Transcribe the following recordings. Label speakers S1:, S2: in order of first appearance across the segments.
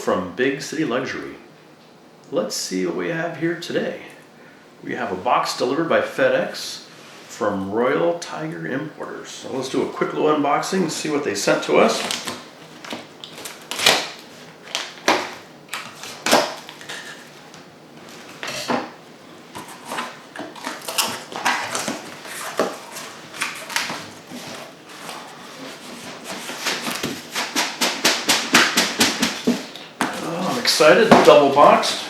S1: from Big City Luxury. Let's see what we have here today. We have a box delivered by FedEx from Royal Tiger Importers. So let's do a quick little unboxing and see what they sent to us. I'm excited, double boxed.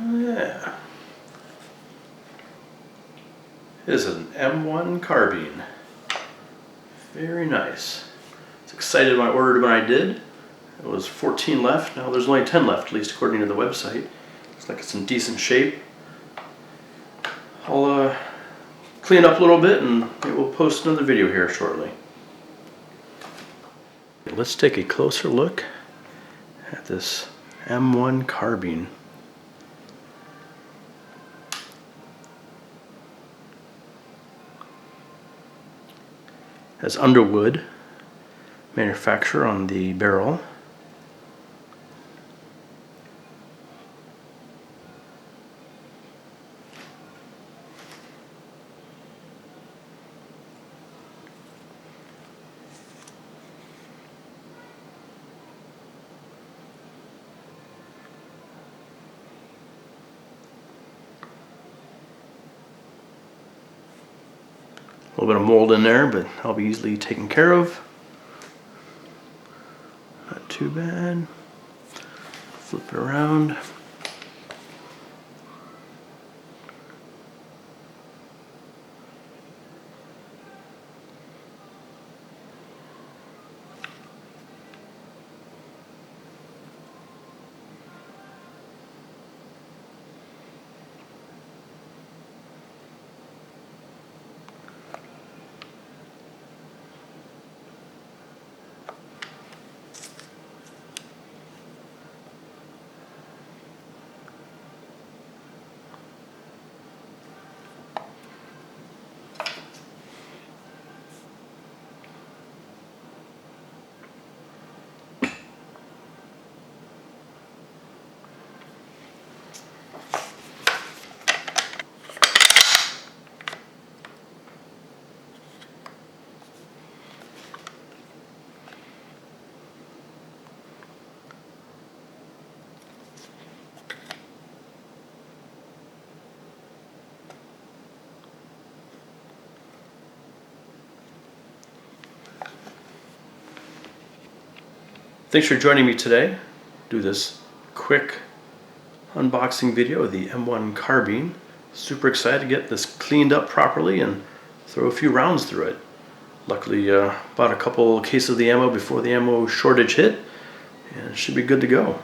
S1: Yeah. It is an M1 Carbine. Very nice. I was excited when I ordered when I did. It was 14 left. Now there's only 10 left, at least according to the website. Looks like it's in decent shape. I'll clean up a little bit and we'll post another video here shortly. Let's take a closer look at this M1 Carbine. Has Underwood manufacturer on the barrel. A little bit of mold in there, but that'll be easily taken care of. Not too bad. Flip it around. Thanks for joining me today. Do this quick unboxing video of the M1 Carbine. Super excited to get this cleaned up properly and throw a few rounds through it. Luckily bought a couple cases of the ammo before the ammo shortage hit, and it should be good to go.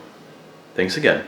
S1: Thanks again.